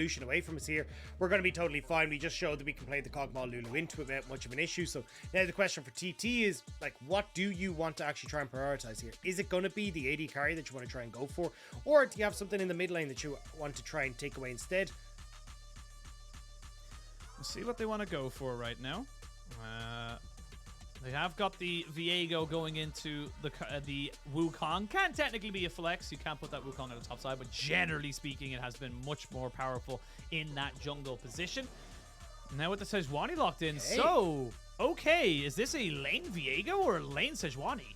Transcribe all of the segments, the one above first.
Lucian away from us here, we're going to be totally fine. We just showed that we can play the Kog'Maw Lulu into it without much of an issue. So now the question for TT is, like, what do you want to actually try and prioritize here? Is it going to be the AD carry that you want to try and go for? Or do you have something in the mid lane that you want to try and take away instead? Let's see what they want to go for right now. They have got the Viego going into the Wukong. Can technically be a flex. You can't put that Wukong on the top side, but generally speaking, it has been much more powerful in that jungle position. Now with the Sejuani locked in, so, okay, is this a lane Viego or a lane Sejuani?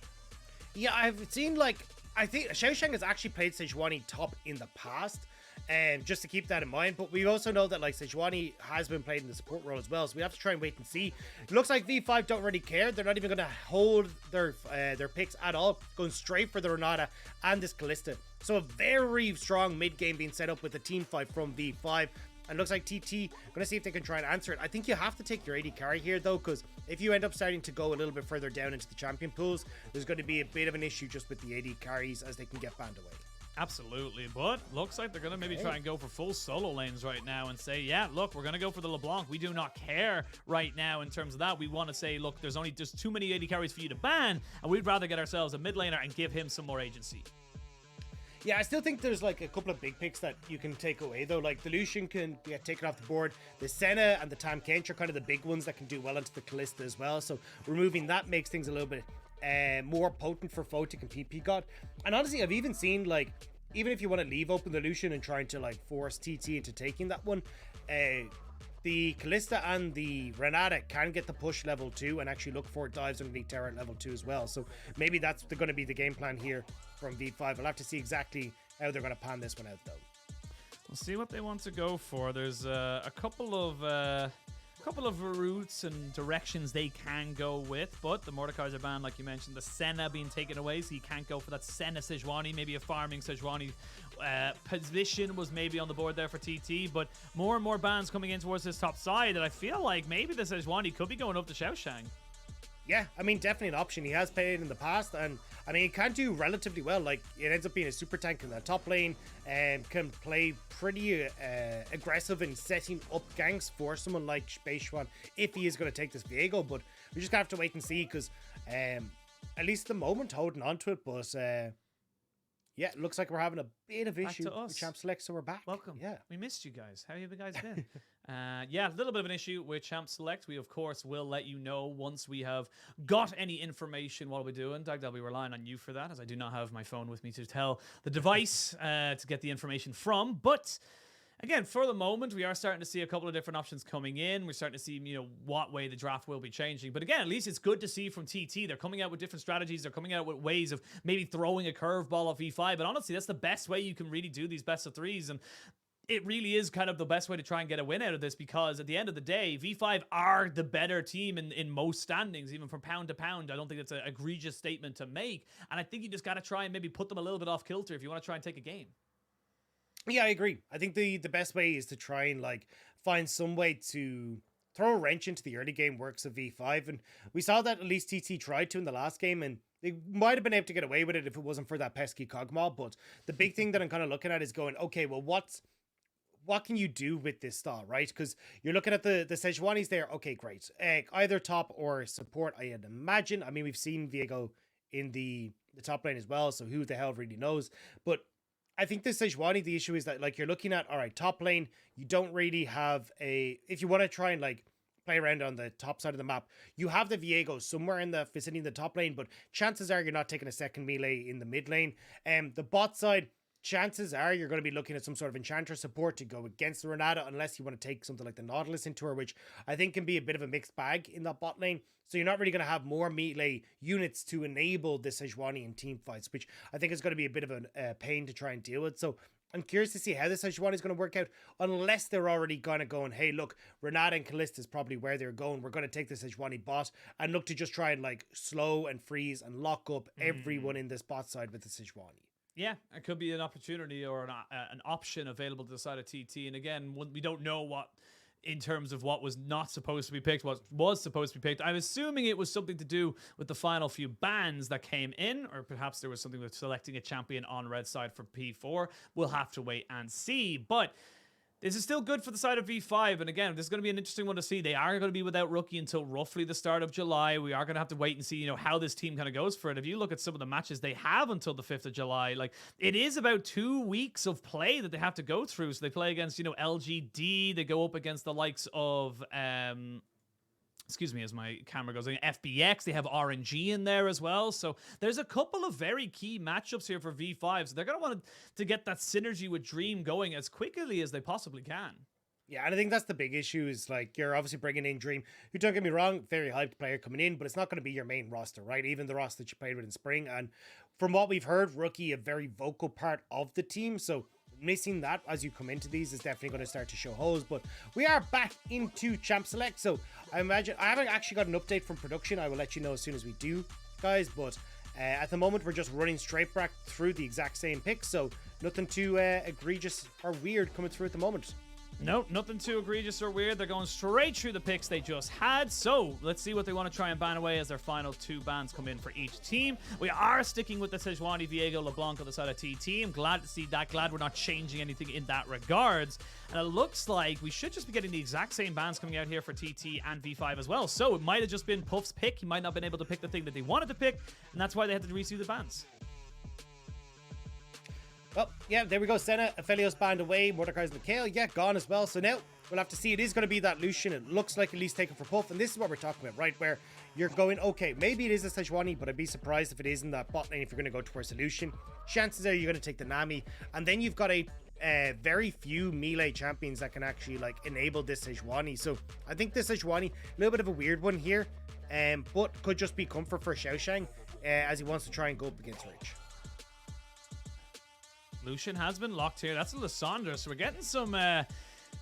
Yeah, I've seen, like, I think XiaoXiang has actually played Sejuani top in the past. And just to keep that in mind, but we also know that like Sejuani has been played in the support role as well, so we have to try and wait and see. It looks like V5 don't really care. They're not even going to hold their picks at all, going straight for the Renara and this Kalista. So a very strong mid game being set up with a team fight from V5. And looks like TT going to see if they can try and answer it. I think you have to take your AD carry here though, because if you end up starting to go a little bit further down into the champion pools, there's going to be a bit of an issue just with the AD carries as they can get banned away. Absolutely, but looks like they're going to maybe try and go for full solo lanes right now and say, yeah, look, we're going to go for the LeBlanc. We do not care right now in terms of that. We want to say, look, there's only just too many AD carries for you to ban, and we'd rather get ourselves a mid laner and give him some more agency. Yeah, I still think there's like a couple of big picks that you can take away though. Like the Lucian can get taken off the board. The Senna and the Tam Kench are kind of the big ones that can do well into the Kalista as well. So removing that makes things a little bit more potent for Photic and ppgod. And honestly, I've even seen like, even if you want to leave open the Lucian and trying to like force TT into taking that one, the Kalista and the Renata can get the push level 2 and actually look for dives underneath Terra at level 2 as well. So maybe that's going to be the game plan here from V5. We'll have to see exactly how they're going to pan this one out though. We'll see what they want to go for. There's a couple of routes and directions they can go with, but the Mordekaiser ban, like you mentioned, the Senna being taken away, so you can't go for that Senna Sejuani. Maybe a farming Sejuani position was maybe on the board there for TT, but more and more bans coming in towards this top side, and I feel like maybe the Sejuani could be going up to XiaoXiang. Yeah, I mean, definitely an option. He has played in the past, and I mean, he can do relatively well. Like, it ends up being a super tank in the top lane, and can play pretty aggressive in setting up ganks for someone like Beichuan if he is going to take this Viego. But we just have to wait and see, because at least at the moment, holding on to it. But yeah, it looks like we're having a bit of issue with Champ Select, so we're back. Welcome. Yeah. We missed you guys. How have you guys been? Yeah, a little bit of an issue with Champ Select. We, of course, will let you know once we have got any information what we're doing. Dagda, I'll be relying on you for that, as I do not have my phone with me to tell the device to get the information from. But again, for the moment, we are starting to see a couple of different options coming in. We're starting to see, you know, what way the draft will be changing. But again, at least it's good to see from TT. They're coming out with different strategies. They're coming out with ways of maybe throwing a curveball off V5. But honestly, that's the best way you can really do these best of threes. And it really is kind of the best way to try and get a win out of this, because at the end of the day, V5 are the better team in most standings, even from pound to pound. I don't think it's an egregious statement to make. And I think you just got to try and maybe put them a little bit off kilter if you want to try and take a game. Yeah, I agree. I think the best way is to try and like find some way to throw a wrench into the early game works of V5. And we saw that at least TT tried to in the last game, and they might have been able to get away with it if it wasn't for that pesky Kog'Maw. But the big thing that I'm kind of looking at is going, okay, well, what can you do with this style, right? Because you're looking at the Sejuani's there. Okay, great. Either top or support, I'd imagine. I mean, we've seen Viego in the top lane as well, so who the hell really knows? But I think the Sejuani, the issue is that, like, you're looking at, all right, top lane, you don't really have if you want to try and, like, play around on the top side of the map, you have the Viego somewhere in the vicinity of the top lane, but chances are you're not taking a second melee in the mid lane. The bot side, chances are you're going to be looking at some sort of Enchanter support to go against the Renata, unless you want to take something like the Nautilus into her, which I think can be a bit of a mixed bag in that bot lane. So you're not really going to have more melee units to enable the Sejuani in team fights, which I think is going to be a bit of a pain to try and deal with. So I'm curious to see how the Sejuani is going to work out, unless they're already kind of going, hey, look, Renata and Kalista is probably where they're going. We're going to take the Sejuani bot and look to just try and like slow and freeze and lock up everyone in this bot side with the Sejuani. Yeah, it could be an opportunity or an option available to the side of TT. And again, we don't know what, in terms of what was not supposed to be picked, what was supposed to be picked. I'm assuming it was something to do with the final few bans that came in, or perhaps there was something with selecting a champion on red side for P4. We'll have to wait and see. But This is still good for the side of V5, and again, this is going to be an interesting one to see. They are going to be without Rookie until roughly the start of July. We are going to have to wait and see, you know, how this team kind of goes for it. If you look at some of the matches they have until the 5th of July, like, it is about 2 weeks of play that they have to go through. So they play against, you know, LGD, they go up against the likes of, excuse me as my camera goes in, FBX, they have RNG in there as well. So there's a couple of very key matchups here for V5. So they're going to want to get that synergy with Dream going as quickly as they possibly can. Yeah, and I think that's the big issue is, like, you're obviously bringing in Dream, who, don't get me wrong, very hyped player coming in, but it's not going to be your main roster, right? Even the roster that you played with in spring. And from what we've heard, Rookie, a very vocal part of the team. So missing that as you come into these is definitely going to start to show holes. But we are back into Champ Select. So I imagine, I haven't actually got an update from production. I will let you know as soon as we do, guys. But at the moment, we're just running straight back through the exact same picks. So nothing too egregious or weird coming through at the moment. Nope, nothing too egregious or weird. They're going straight through the picks they just had. So let's see what they want to try and ban away as their final 2 bans come in for each team. We are sticking with the Sejuani, Viego, LeBlanc on the side of TT. I'm glad to see that. Glad we're not changing anything in that regards. And it looks like we should just be getting the exact same bans coming out here for TT and V5 as well. So it might have just been Puff's pick. He might not have been able to pick the thing that they wanted to pick. And that's why they had to receive the bans. Well, yeah, there we go. Senna, Aphelios banned away. Mordecai's Mikhail, yeah, gone as well. So now we'll have to see. It is going to be that Lucian. It looks like at least taken for Puff. And this is what we're talking about, right? Where you're going, okay, maybe it is a Sejuani, but I'd be surprised if it isn't that bot lane if you're going to go towards a Lucian. Chances are you're going to take the Nami. And then you've got a very few melee champions that can actually, like, enable this Sejuani. So I think this Sejuani, a little bit of a weird one here, but could just be comfort for XiaoXiang as he wants to try and go up against Rich. Lucian has been locked here. That's a Lissandra. So we're getting some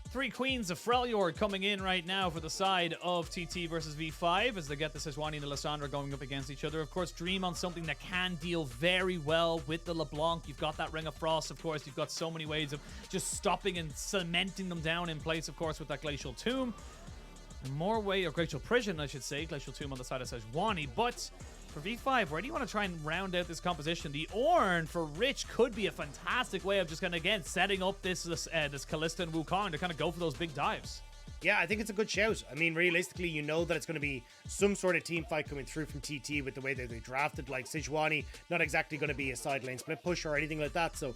3 Queens of Freljord coming in right now for the side of TT versus V5 as they get the Sejuani and the Lissandra going up against each other. Of course, Dream on something that can deal very well with the LeBlanc. You've got that Ring of Frost, of course. You've got so many ways of just stopping and cementing them down in place, of course, with that Glacial Tomb. More way, or Glacial Prison, I should say. Glacial Tomb on the side of Sejuani. But for V5, where do you want to try and round out this composition? The ORnn for Rich could be a fantastic way of just kind of, again, setting up this Kalista and Wukong to kind of go for those big dives. Yeah, I think it's a good shout. I mean, realistically, you know that it's going to be some sort of team fight coming through from TT with the way that they drafted. Like, Sejuani, not exactly going to be a side lane split push or anything like that. So,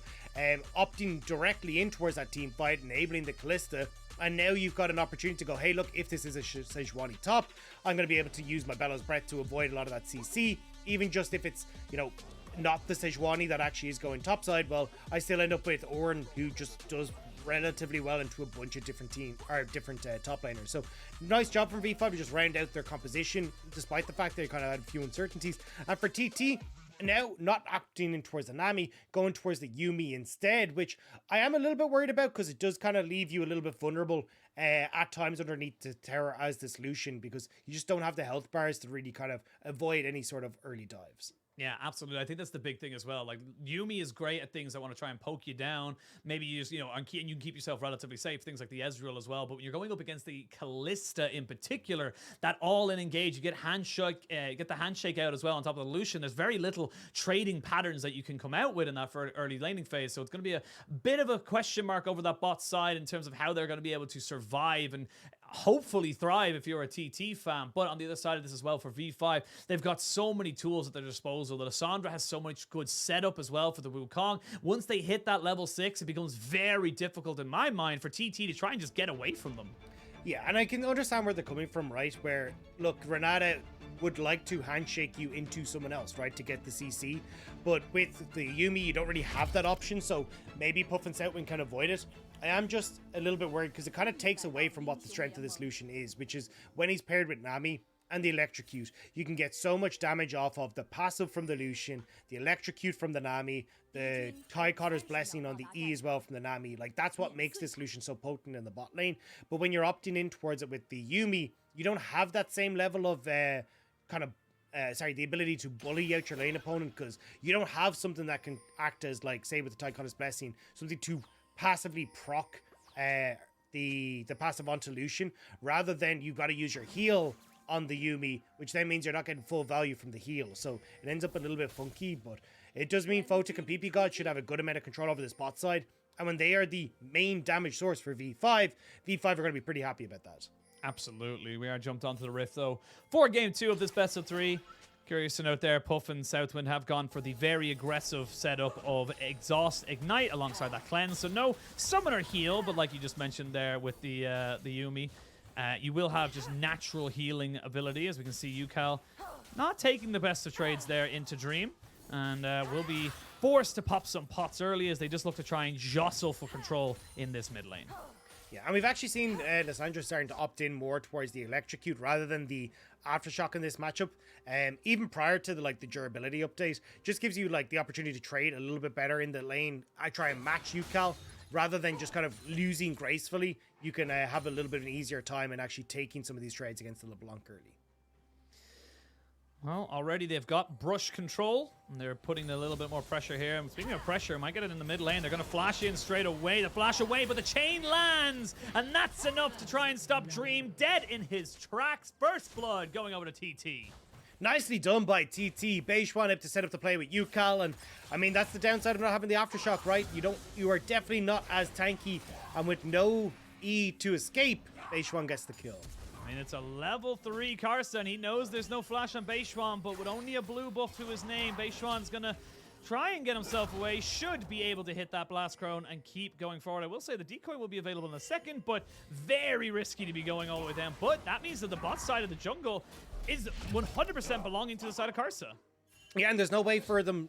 opting directly in towards that team fight, enabling the Kalista. And now you've got an opportunity to go, hey, look, if this is a Sejuani top, I'm going to be able to use my Bellows Breath to avoid a lot of that CC. Even just if it's, you know, not the Sejuani that actually is going topside, well, I still end up with ORnn, who just does relatively well into a bunch of different top laners. So nice job from V5 to just round out their composition, despite the fact they kind of had a few uncertainties. And for TT, now not opting in towards the Nami, going towards the Yuumi instead, which I am a little bit worried about because it does kind of leave you a little bit vulnerable at times underneath the tower as this Lucian, because you just don't have the health bars to really kind of avoid any sort of early dives. Yeah, absolutely. I think that's the big thing as well. Like, Yuumi is great at things that want to try and poke you down. Maybe you just, you know, and you can keep yourself relatively safe. Things like the Ezreal as well. But when you're going up against the Kalista in particular, that all-in engage, you get the handshake out as well on top of the Lucian. There's very little trading patterns that you can come out with in that for early laning phase. So it's going to be a bit of a question mark over that bot side in terms of how they're going to be able to survive and hopefully thrive if you're a TT fan. But on the other side of this as well for V5, they've got so many tools at their disposal. The Lissandra has so much good setup as well for the Wukong. Once they hit that level 6, it becomes very difficult in my mind for TT to try and just get away from them. Yeah, and I can understand where they're coming from, right? Where, look, Renata would like to handshake you into someone else, right, to get the CC. But with the Yuumi, you don't really have that option, so maybe Puff and SouthWind can avoid it. I am just a little bit worried because it kind of takes away from what the strength of this Lucian is, which is when he's paired with Nami and the Electrocute, you can get so much damage off of the passive from the Lucian, the Electrocute from the Nami, the Tycotter's Blessing on the E as well from the Nami. Like, that's what makes this Lucian so potent in the bot lane. But when you're opting in towards it with the Yuumi, you don't have that same level of the ability to bully out your lane opponent, because you don't have something that can act as, like, say with the Tycotter's Blessing, something to passively proc the passive onto Lucian, rather than you've got to use your heal on the Yuumi, which then means you're not getting full value from the heal. So it ends up a little bit funky, but it does mean Photic and ppgod should have a good amount of control over this bot side. And when they are the main damage source for V5, V5 are going to be pretty happy about that. Absolutely. We are jumped onto the Rift, though, for Game 2 of this best of 3. Curious to note there, Puff and SouthWind have gone for the very aggressive setup of Exhaust Ignite alongside that Cleanse. So no Summoner heal, but like you just mentioned there with the Yuumi, you will have just natural healing ability. As we can see, Ucal not taking the best of trades there into Dream, and will be forced to pop some pots early as they just look to try and jostle for control in this mid lane. Yeah, and we've actually seen Lissandra starting to opt in more towards the Electrocute rather than the Aftershock in this matchup. Even prior to the durability update, just gives you the opportunity to trade a little bit better in the lane. I try and match Ucal rather than just kind of losing gracefully. You can have a little bit of an easier time in actually taking some of these trades against the LeBlanc early. Well, already they've got brush control, and they're putting a little bit more pressure here. And speaking of pressure, might get it in the mid lane. They're going to flash in straight away. The flash away, but the chain lands, and that's enough to try and stop Dream dead in his tracks. First blood going over to TT. Nicely done by TT. Beichuan able to set up the play with Ucal, and I mean that's the downside of not having the Aftershock, right? You are definitely not as tanky, and with no E to escape, Beichuan gets the kill. I mean, it's a level 3 Karsa, and he knows there's no flash on Beichuan, but with only a blue buff to his name, Beichuan's going to try and get himself away, should be able to hit that Blast Crone and keep going forward. I will say the decoy will be available in a second, but very risky to be going all the way down. But that means that the bot side of the jungle is 100% belonging to the side of Karsa. Yeah, and there's no way for the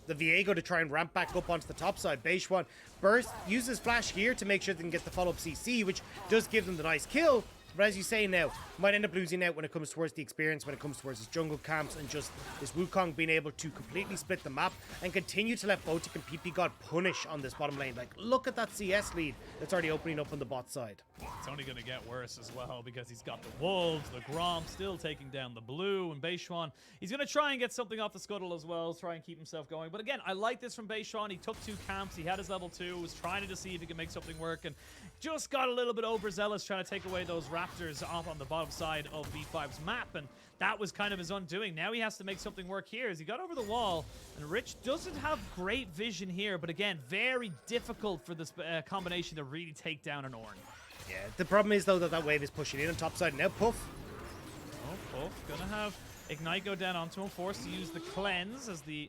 Viego to try and ramp back up onto the top side. Beichuan burst, uses flash here to make sure they can get the follow-up CC, which does give them the nice kill. But as you say now, might end up losing out when it comes towards the experience, when it comes towards his jungle camps, and just this Wukong being able to completely split the map and continue to let Photic and ppgod punish on this bottom lane. Look at that CS lead that's already opening up on the bot side. It's only going to get worse as well because he's got the Wolves, the Grom still taking down the Blue, and Beichuan, he's going to try and get something off the scuttle as well, try and keep himself going. But again, I like this from Beichuan. He took 2 camps, he had his level 2, was trying to see if he could make something work, and just got a little bit overzealous trying to take away those Raptors off on the bottom side of V5's map, and that was kind of his undoing. Now he has to make something work here as he got over the wall, and Rich doesn't have great vision here, but again, very difficult for this combination to really take down an ORnn. Yeah, the problem is though that wave is pushing in on top side. Now Puff. Oh, Puff gonna have Ignite go down onto him, forced to use the Cleanse as the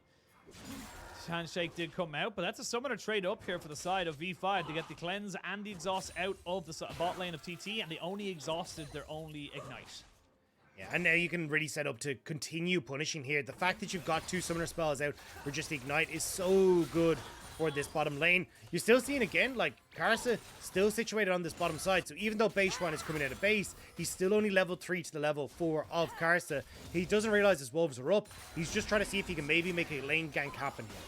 handshake did come out, but that's a summoner trade up here for the side of V5 to get the Cleanse and the Exhaust out of the bot lane of TT, and they only exhausted their only Ignite. Yeah, and now you can really set up to continue punishing here. The fact that you've got 2 summoner spells out for just the Ignite is so good for this bottom lane. You're still seeing again, Karsa still situated on this bottom side. So even though Beichuan is coming out of base, he's still only level 3 to the level 4 of Karsa. He doesn't realize his wolves are up. He's just trying to see if he can maybe make a lane gank happen here.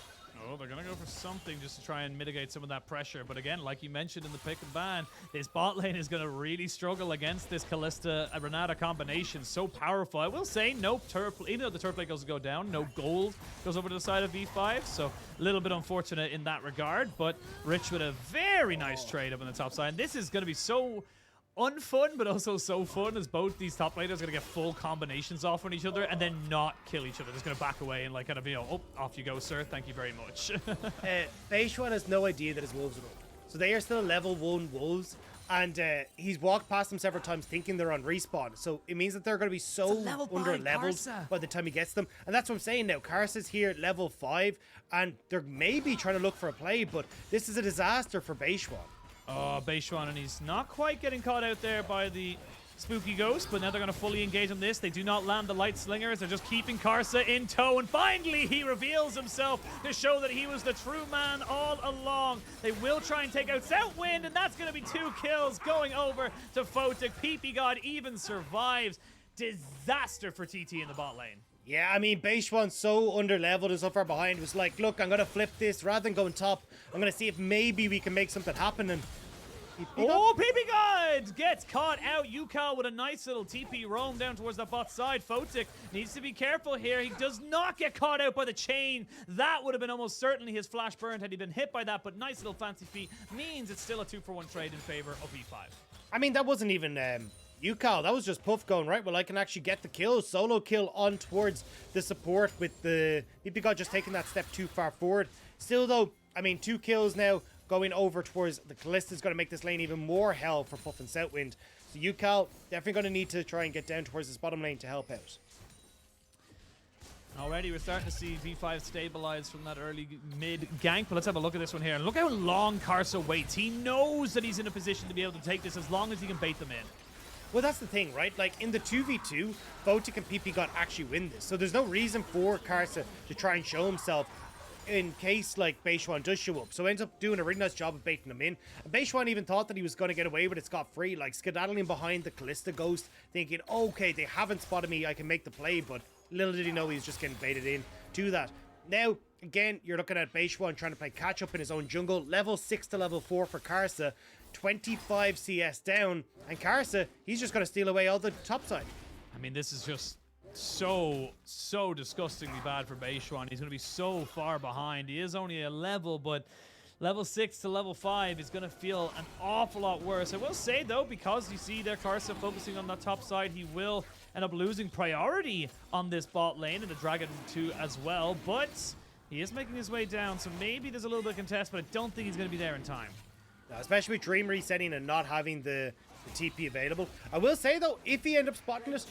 Oh, they're going to go for something just to try and mitigate some of that pressure. But again, like you mentioned in the pick and ban, this bot lane is going to really struggle against this Kalista Renara combination. So powerful. I will say, no turf, even though the turf lane goes to go down, no gold goes over to the side of V5. So a little bit unfortunate in that regard. But Rich with a very nice trade up on the top side. And this is going to be so unfun, but also so fun as both these top laners are going to get full combinations off on each other and then not kill each other. Just going to back away and kind of, oh, off you go, sir. Thank you very much. Beichuan has no idea that his wolves are up. So they are still level 1 wolves, and he's walked past them several times thinking they're on respawn. So it means that they're going to be so under-leveled by the time he gets them. And that's what I'm saying now. Karsa's here at level 5, and they're maybe trying to look for a play, but this is a disaster for Beichuan. Oh, Beichuan, and he's not quite getting caught out there by the spooky ghost, but now they're going to fully engage on this. They do not land the light slingers. They're just keeping Karsa in tow, and finally he reveals himself to show that he was the true man all along. They will try and take out SouthWind, and that's going to be 2 kills going over to Photic. ppgod even survives. Disaster for TT in the bot lane. Yeah, I mean, Beichuan's so under-leveled and so far behind. It was like, look, I'm going to flip this. Rather than going top, I'm going to see if maybe we can make something happen. And oh, ppgod gets caught out. Ucal with a nice little TP roam down towards the bot side. Photic needs to be careful here. He does not get caught out by the chain. That would have been almost certainly his flash burned had he been hit by that, but nice little fancy feat means it's still a 2-for-1 trade in favor of V5. I mean, that wasn't even Ucal. That was just Puff going, right, well, I can actually get the kill. Solo kill on towards the support with the ppgod just taking that step too far forward. Still, though, I mean, 2 kills now. going over towards the Kalista is going to make this lane even more hell for Puff and SouthWind. So Ucal definitely going to need to try and get down towards this bottom lane to help out. Already we're starting to see V5 stabilize from that early mid gank, but let's have a look at this one here. And look how long Karsa waits. He knows that he's in a position to be able to take this as long as he can bait them in. Well, that's the thing, right? Like, in the 2v2, Photic and ppgod actually win this. So there's no reason for Karsa to try and show himself in case, like, Beichuan does show up. So ends up doing a really nice job of baiting him in. And Beichuan even thought that he was going to get away with it scot-free, like, skedaddling behind the Kalista Ghost, thinking, okay, they haven't spotted me, I can make the play, but little did he know he was just getting baited in to that. Now, again, you're looking at Beichuan trying to play catch-up in his own jungle. Level 6 to level 4 for Karsa. 25 CS down. And Karsa, he's just going to steal away all the top side. I mean, this is just so disgustingly bad for Beichuan. He's going to be so far behind. He is only a level, but level 6 to level 5 is going to feel an awful lot worse. I will say, though, because you see there Karsa focusing on that top side, he will end up losing priority on this bot lane, and the Dragon too as well. But he is making his way down, so maybe there's a little bit of contest, but I don't think he's going to be there in time. Especially with Dream resetting and not having the TP available. I will say, though, if he ends up spotting it,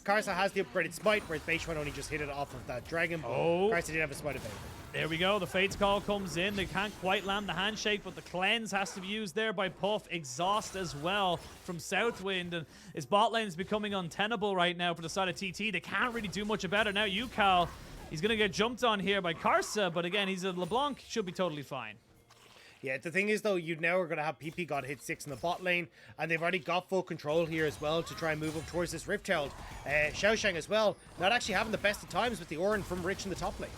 Karsa has the upgraded smite, whereas Beichuan only just hit it off of that dragon. But Karsa did have a smite available. There we go. The Fate's Call comes in. They can't quite land the handshake, but the cleanse has to be used there by Puff. Exhaust as well from SouthWind. And his bot lane is becoming untenable right now for the side of TT. They can't really do much about it. Now Ucal, he's going to get jumped on here by Karsa, but again, he's a LeBlanc. Should be totally fine. Yeah, the thing is, though, you now are going to have ppgod hit 6 in the bot lane, and they've already got full control here as well to try and move up towards this Rift Herald. XiaoXiang as well, not actually having the best of times with the ORnn from Rich in the top lane.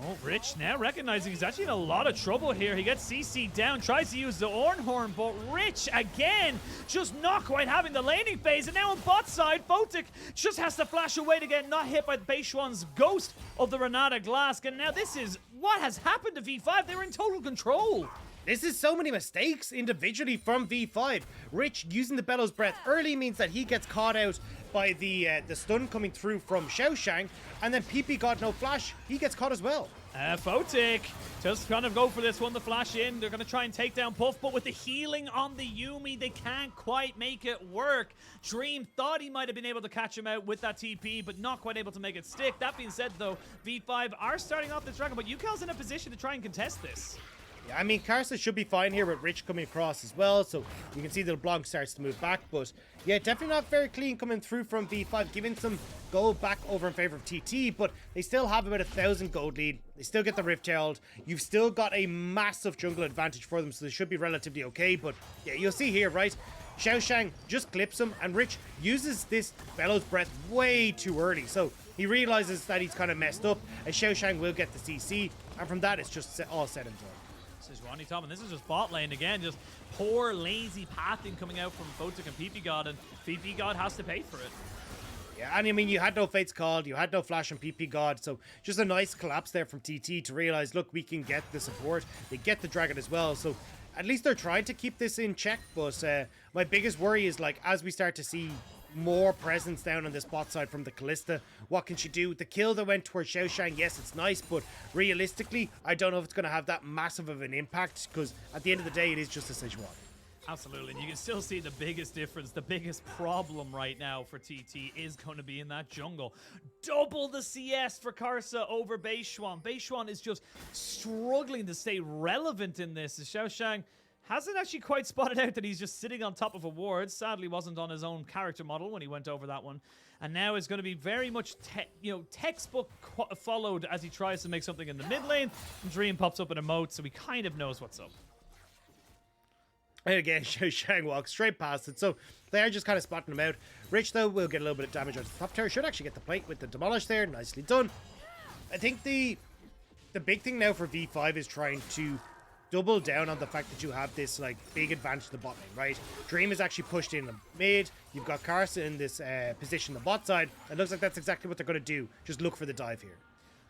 Oh, Rich now recognizing he's actually in a lot of trouble here. He gets CC down, tries to use the ORnn horn, but Rich again just not quite having the laning phase. And now on bot side, Photic just has to flash away to get not hit by Beichuan's ghost of the Renara Glasc. And now this is what has happened to V5. They were in total control. This is so many mistakes individually from V5. Rich using the Bellows Breath early means that he gets caught out by the stun coming through from XiaoXiang, and then ppgod no flash, he gets caught as well. Photic just kind of go for this one, the flash in. They're going to try and take down Puff, but with the healing on the Yuumi, they can't quite make it work. Dream thought he might have been able to catch him out with that TP, but not quite able to make it stick. That being said, though, V5 are starting off this dragon, but Ucal's in a position to try and contest this. Yeah, I mean, Karsa should be fine here with Rich coming across as well, so you can see the LeBlanc starts to move back, but yeah, definitely not very clean coming through from V5, giving some gold back over in favor of TT, but they still have about 1,000 gold lead. They still get the Rift Herald. You've still got a massive jungle advantage for them, so they should be relatively okay, but yeah, you'll see here, right? XiaoXiang just clips him, and Rich uses this Bellows Breath way too early, so he realizes that he's kind of messed up, and XiaoXiang will get the CC, and from that, it's just all said and done. Sejuani top, and this is just bot lane again, just poor lazy pathing coming out from Photic and ppgod, and ppgod has to pay for it. Yeah, and I mean, you had no fates called, you had no flash on ppgod, so just a nice collapse there from TT to realize, look, we can get the support. They get the dragon as well, so at least they're trying to keep this in check, but my biggest worry is, like, as we start to see more presence down on this bot side from the Kalista, what can she do? The kill that went towards XiaoXiang, yes, it's nice, but realistically, I don't know if it's going to have that massive of an impact, because at the end of the day, it is just a Sejuani. Absolutely, and you can still see the biggest difference, the biggest problem right now for TT is going to be in that jungle. Double the CS for Karsa over Beichuan. Beichuan is just struggling to stay relevant in this. XiaoXiang hasn't actually quite spotted out that he's just sitting on top of a ward. Sadly, wasn't on his own character model when he went over that one. And now is going to be very much textbook followed as he tries to make something in the mid lane. And Dream pops up in a moat, so he kind of knows what's up. And again, XiaoXiang walks straight past it, so they are just kind of spotting him out. Rich, though, will get a little bit of damage on the top tower. Should actually get the plate with the demolish there. Nicely done. I think the big thing now for V5 is trying to double down on the fact that you have this, like, big advantage to the bot lane, right? Dream is actually pushed in the mid. You've got Karsa in this position on the bot side. It looks like that's exactly what they're going to do. Just look for the dive here.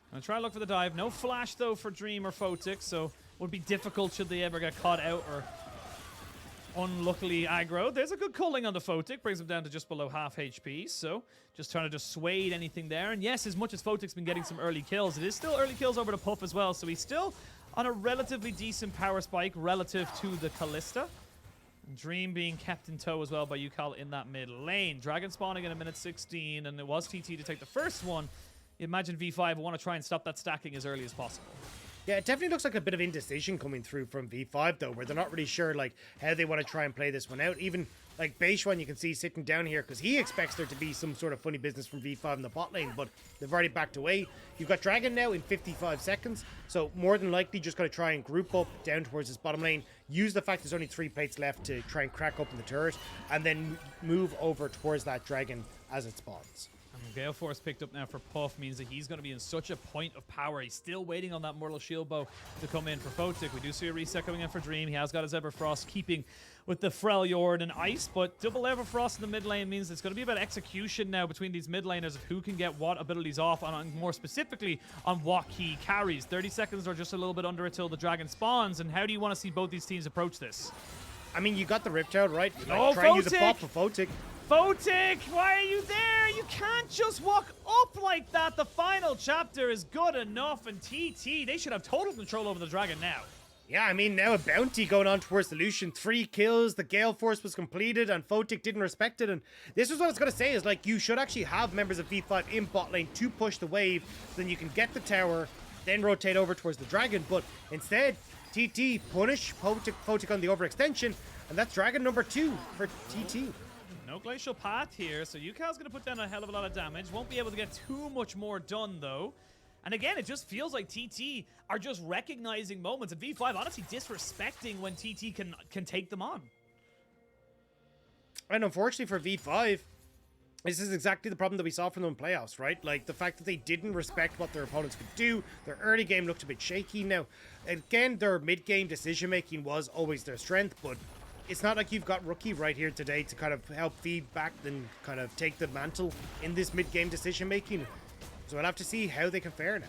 I'm going to try to look for the dive. No flash, though, for Dream or Photic, so would be difficult should they ever get caught out or unluckily aggro. There's a good culling on the Photic, brings him down to just below half HP, so just trying to dissuade anything there. And yes, as much as Photic's been getting some early kills, it is still early kills over the Puff as well, so he's still on a relatively decent power spike relative to the Kalista. Dream being kept in tow as well by Ucal in that mid lane. Dragon spawning in a minute 16, and it was TT to take the first one. Imagine V5 want to try and stop that stacking as early as possible. Yeah, it definitely looks like a bit of indecision coming through from V5 though, where they're not really sure like how they want to try and play this one out. Even like Beichuan, you can see sitting down here because he expects there to be some sort of funny business from V5 in the bot lane, but they've already backed away. You've got Dragon now in 55 seconds, so more than likely just going to try and group up down towards this bottom lane, use the fact there's only 3 plates left to try and crack open the turret, and then move over towards that Dragon as it spawns. Gale Force picked up now for Puff means that he's going to be in such a point of power. He's still waiting on that Mortal Shield Bow to come in for Photic. We do see a reset coming in for Dream. He has got his Everfrost keeping with the Freljord and Ice, but double Everfrost in the mid lane means it's going to be about execution now between these mid laners of who can get what abilities off, and more specifically on what key carries. 30 seconds or just a little bit under it till the Dragon spawns, and how do you want to see both these teams approach this? I mean, you got the Riptail, right? Oh, try and use a pop for Photic. Photic, why are you there? You can't just walk up like that. The final chapter is good enough, and TT, they should have total control over the Dragon now. Yeah, I mean, now a bounty going on towards the Lucian. 3 kills, the Gale Force was completed, and Photic didn't respect it. And this is what I was going to say, is like, you should actually have members of V5 in bot lane to push the wave, then you can get the tower, then rotate over towards the Dragon. But instead, TT punish Photic on the overextension, and that's Dragon number 2 for TT. No Glacial Path here, so Ucal's going to put down a hell of a lot of damage. Won't be able to get too much more done, though. And again, it just feels like TT are just recognizing moments, and V5 honestly disrespecting when TT can take them on. And unfortunately for V5, this is exactly the problem that we saw from them in playoffs, right? Like, the fact that they didn't respect what their opponents could do. Their early game looked a bit shaky. Now, again, their mid-game decision-making was always their strength, but it's not like you've got Rookie right here today to kind of help feed back and kind of take the mantle in this mid-game decision-making. So we'll have to see how they can fare now.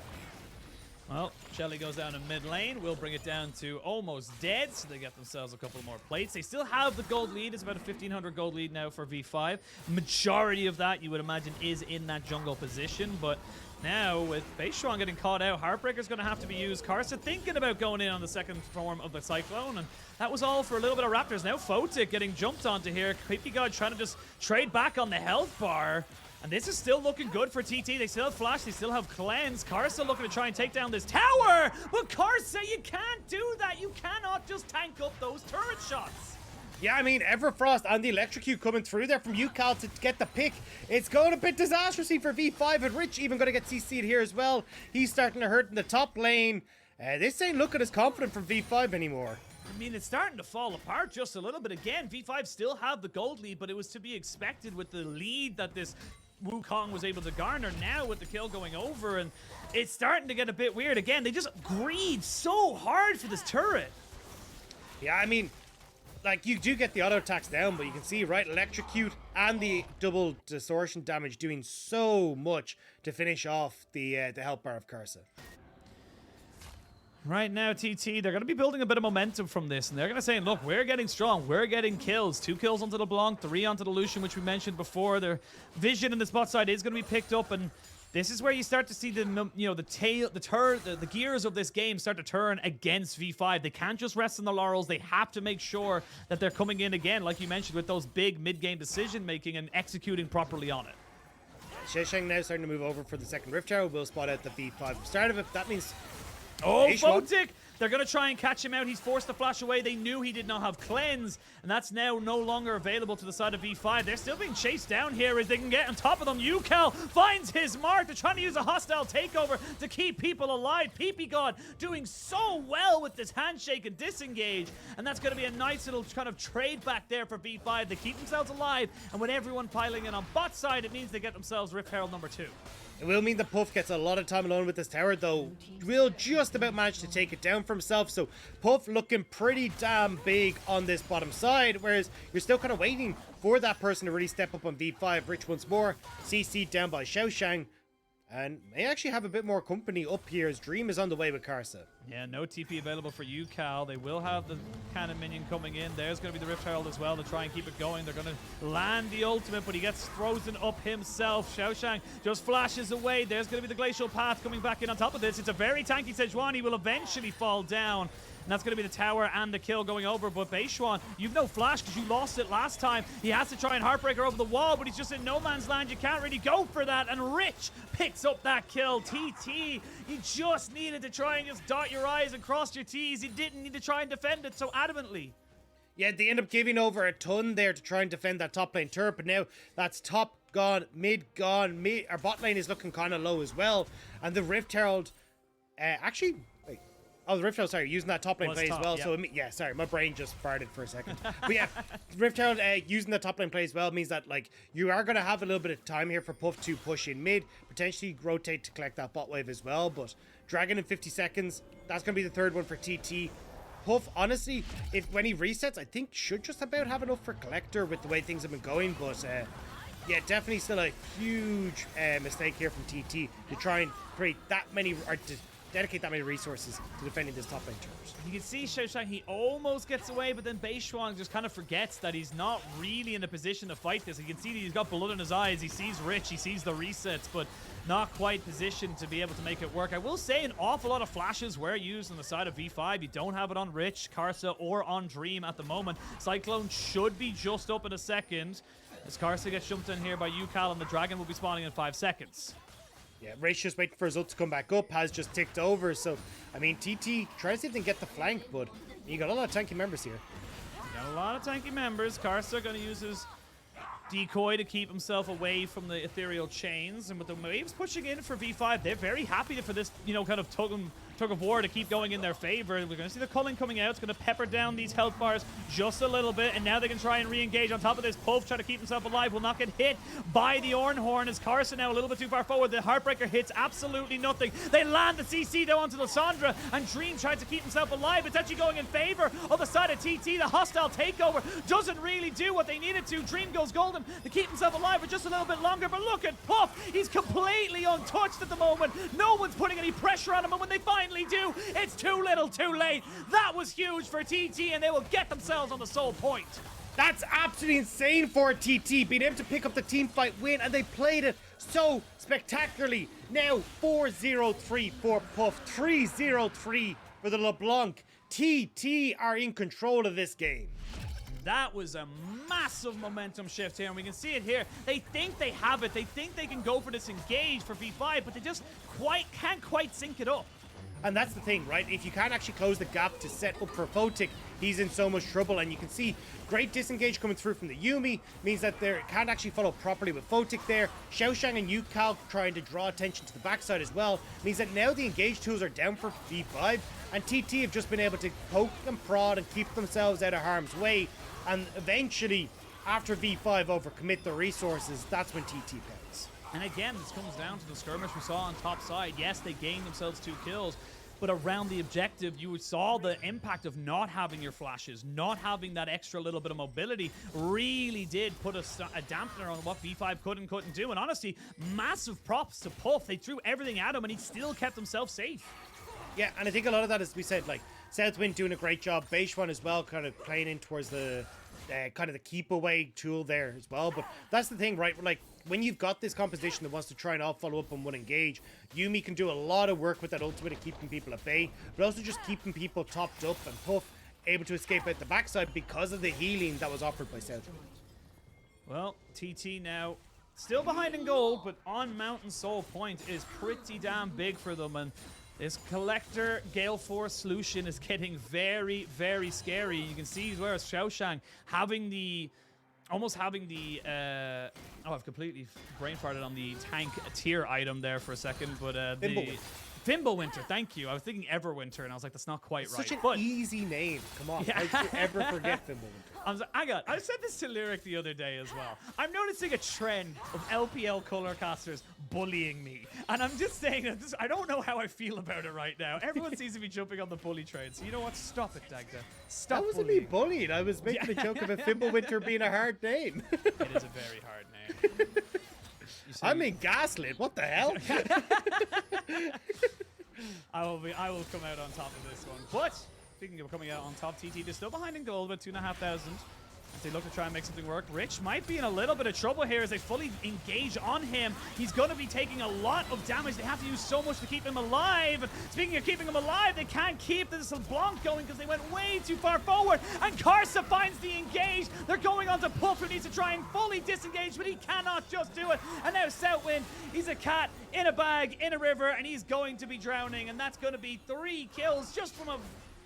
Well, Shelly goes down in mid lane. We'll bring it down to almost dead, so they get themselves a couple more plates. They still have the gold lead. It's about a 1,500 gold lead now for V5. Majority of that, you would imagine, is in that jungle position, but now, with Beichuan getting caught out, Heartbreaker's going to have to be used. Karsa thinking about going in on the second form of the Cyclone, and that was all for a little bit of Raptors. Now Photic getting jumped onto here. ppgod trying to just trade back on the health bar. And this is still looking good for TT. They still have Flash, they still have Cleanse. Karsa looking to try and take down this tower. But Karsa, you can't do that. You cannot just tank up those turret shots. Yeah, I mean, Everfrost and the Electrocute coming through there from Ucal to get the pick. It's going a bit disastrously for V5, and Rich even going to get CC'd here as well. He's starting to hurt in the top lane. This ain't looking as confident from V5 anymore. I mean, it's starting to fall apart just a little bit. Again, V5 still have the gold lead, but it was to be expected with the lead that this Wukong was able to garner now with the kill going over, and it's starting to get a bit weird. Again, they just greed so hard for this turret. Yeah, I mean, like, you do get the auto attacks down, but you can see, right, Electrocute and the double distortion damage doing so much to finish off the health bar of Karsa. Right now, TT, they're going to be building a bit of momentum from this, and they're going to say, look, we're getting strong. We're getting kills. 2 kills onto the LeBlanc, 3 onto the Lucian, which we mentioned before. Their vision in the spot side is going to be picked up, and this is where you start to see the, the gears of this game start to turn against V5. They can't just rest on the laurels. They have to make sure that they're coming in again, like you mentioned, with those big mid-game decision-making and executing properly on it. XiaoXiang now starting to move over for the second Rift Tower. We'll spot out the V5 start of it. That means... Oh, Photic! They're going to try and catch him out. He's forced to flash away. They knew he did not have Cleanse, and that's now no longer available to the side of V5. They're still being chased down here as they can get on top of them. Ucal finds his mark. They're trying to use a hostile takeover to keep people alive. ppgod doing so well with this handshake and disengage, and that's going to be a nice little kind of trade back there for V5. They keep themselves alive, and with everyone piling in on bot side, it means they get themselves Rift Herald number 2. It will mean that Puff gets a lot of time alone with this tower, though. Will just about manage to take it down for himself. So Puff looking pretty damn big on this bottom side, whereas you're still kind of waiting for that person to really step up on V5. Rich once more, CC'd down by XiaoXiang. and may actually have a bit more company up here as Dream is on the way with Karsa. Yeah, no TP available for Ucal. They will have the cannon minion coming in. There's going to be the Rift Herald as well to try and keep it going. They're going to land the ultimate, but he gets frozen up himself. XiaoXiang just flashes away. There's going to be the Glacial Path coming back in on top of this. It's a very tanky Sejuani. Will eventually fall down. And that's going to be the tower and the kill going over. But Beichuan, you've no flash because you lost it last time. He has to try and Heartbreaker over the wall, but he's just in no man's land. You can't really go for that. And Rich picks up that kill. TT, you just needed to try and just dot your I's and cross your T's. You didn't need to try and defend it so adamantly. Yeah, they end up giving over a ton there to try and defend that top lane turret, but now that's top gone, mid gone, our bot lane is looking kind of low as well. And the Rift Herald, actually... Oh, the Rift Herald, sorry, using that top lane play as well. Yeah. So, yeah, sorry, my brain just farted for a second. But yeah, Rift Herald using the top lane play as well means that, like, you are going to have a little bit of time here for Puff to push in mid, potentially rotate to collect that bot wave as well. But Dragon in 50 seconds, that's going to be the third one for TT. Puff, honestly, when he resets, I think should just about have enough for Collector with the way things have been going. But, yeah, definitely still a huge mistake here from TT to try and create that many... Or to dedicate that many resources to defending this top lane turret. You can see XiaoXiang, he almost gets away, but then Beichuan just kind of forgets that he's not really in a position to fight this. You can see that he's got blood in his eyes. He sees Rich, he sees the resets, but not quite positioned to be able to make it work. I will say an awful lot of flashes were used on the side of V5. You don't have it on Rich, Karsa, or on Dream at the moment. Cyclone should be just up in a second as Karsa gets jumped in here by Ucal, and the Dragon will be spawning in 5 seconds. Yeah, Ray's just waiting for his ult to come back up, has just ticked over, so, I mean, TT tries to see if they can get the flank, but you got a lot of tanky members here. Got a lot of tanky members. Karsa going to use his decoy to keep himself away from the ethereal chains, and with the waves pushing in for V5, they're very happy for this, you know, kind of tug of war to keep going in their favor. We're going to see the culling coming out. It's going to pepper down these health bars just a little bit, and now they can try and re-engage on top of this. Puff trying to keep himself alive, will not get hit by the ORnn as Karsa now a little bit too far forward. The Heartbreaker hits absolutely nothing. They land the CC though onto Lissandra, and Dream tries to keep himself alive. It's actually going in favor of the side of TT. The hostile takeover doesn't really do what they needed to. Dream goes golden to keep himself alive for just a little bit longer, but look at Puff. He's completely untouched at the moment. No one's putting any pressure on him, and when they finally do, it's too little too late. That was huge for TT, and they will get themselves on the soul point. That's absolutely insane for TT, being able to pick up the team fight win, and they played it so spectacularly. Now 4-0-3 for Puff, 3-0-3 for the LeBlanc. TT are in control of this game. That was a massive momentum shift here, and we can see it here. They think they have it. They think they can go for this engage for V5, but they just can't quite sync it up. And that's the thing, right? If you can't actually close the gap to set up for Photic, he's in so much trouble. And you can see great disengage coming through from the Yuumi, means that they can't actually follow properly with Photic there. XiaoXiang and Ucal trying to draw attention to the backside as well, means that now the engage tools are down for V5, and TT have just been able to poke and prod and keep themselves out of harm's way. And eventually, after V5 overcommit the resources, that's when TT pays. And again, this comes down to the skirmish we saw on top side. Yes, they gained themselves 2 kills, but around the objective, you saw the impact of not having your flashes, not having that extra little bit of mobility really did put a dampener on what V5 could and couldn't do. And honestly, massive props to Puff. They threw everything at him, and he still kept himself safe. Yeah, and I think a lot of that, as we said, like, SouthWind doing a great job. Beichuan as well, kind of playing in towards the kind of the keep away tool there as well. But that's the thing, right? Like, when you've got this composition that wants to try and all follow up on one engage, Yuumi can do a lot of work with that ultimate of keeping people at bay, but also just keeping people topped up, and Puff able to escape out the backside because of the healing that was offered by SouthWind. Well, TT now still behind in gold, but on Mountain Soul Point is pretty damn big for them, and this Collector Gale Force Lucian is getting very, very scary. You can see where XiaoXiang almost having the I've completely brain farted on the tank tier item there for a second, but Fimbulwinter, thank you. I was thinking Everwinter, and I was like, that's not quite right. Such an easy name. Come on, yeah. how could you ever forget Fimbulwinter? I said this to Lyric the other day as well. I'm noticing a trend of LPL color casters bullying me, and I'm just saying that I don't know how I feel about it right now. Everyone seems to be jumping on the bully train, so you know what? Stop it, Dagda. Stop. That wasn't me bullied. I was making a joke about Fimbulwinter being a hard name. It is a very hard name. You see. I'm in gaslit. What the hell? I will come out on top of this one. But speaking of coming out on top, TT is still behind in gold with 2,500. As they look to try and make something work. Rich might be in a little bit of trouble here as they fully engage on him. He's going to be taking a lot of damage. They have to use so much to keep him alive. Speaking of keeping him alive, they can't keep this LeBlanc going because they went way too far forward. And Karsa finds the engage. They're going on to Puff, who needs to try and fully disengage, but he cannot just do it. And now SouthWind, he's a cat in a bag, in a river, and he's going to be drowning. And that's going to be 3 kills just from a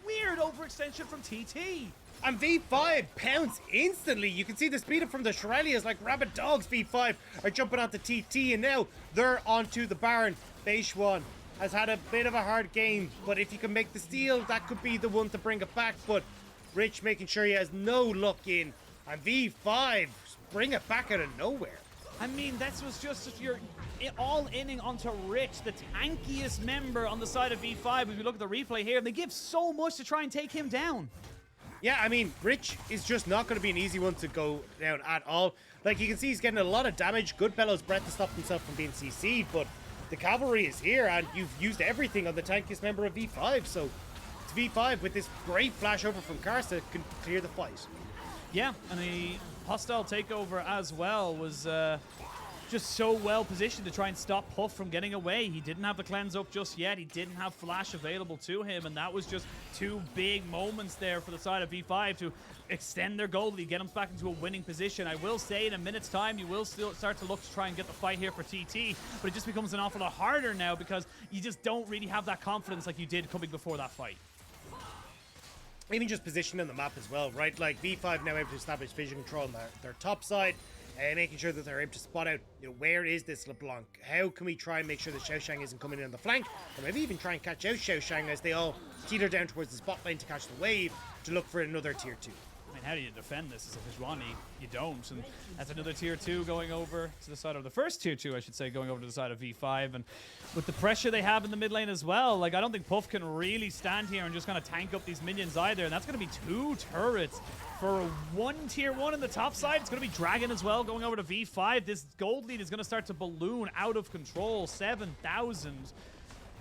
weird overextension from TT. And V5 pounce instantly. You can see the speed up from the Shirelias like rabid dogs. V5 are jumping onto TT, and now they're onto the Baron. Beichuan has had a bit of a hard game, but if you can make the steal, that could be the one to bring it back. But Rich making sure he has no luck in, and V5 bring it back out of nowhere. I mean, that was just if you're all inning onto Rich, the tankiest member on the side of V5. If you look at the replay here, they give so much to try and take him down. Yeah, I mean, Rich is just not going to be an easy one to go down at all. Like, you can see he's getting a lot of damage. Good Bellows Breath to stop himself from being CC'd, but the cavalry is here, and you've used everything on the tankiest member of V5, so V5 with this great flash over from Karsa can clear the fight. Yeah, and the hostile takeover as well was just so well positioned to try and stop Puff from getting away. He didn't have the cleanse up just yet. He didn't have flash available to him, and that was just 2 big moments there for the side of V5 to extend their goal lead, get them back into a winning position. I will say in a minute's time, you will still start to look to try and get the fight here for TT, but it just becomes an awful lot harder now because you just don't really have that confidence like you did coming before that fight. Even just positioning the map as well, right? Like, V5 now able to establish vision control on their top side, making sure that they're able to spot out, where is this LeBlanc? How can we try and make sure that XiaoXiang isn't coming in on the flank? Or maybe even try and catch out XiaoXiang as they all teeter down towards the spot lane to catch the wave to look for another tier 2. I mean, how do you defend this as a Sejuani? You don't, and that's another tier 2 going over to the side of the first tier 2, I should say, going over to the side of V5, and with the pressure they have in the mid lane as well, like, I don't think Puff can really stand here and just kind of tank up these minions either, and that's going to be 2 turrets for 1 tier 1 in the top side. It's going to be Dragon as well going over to V5. This gold lead is going to start to balloon out of control, 7,000.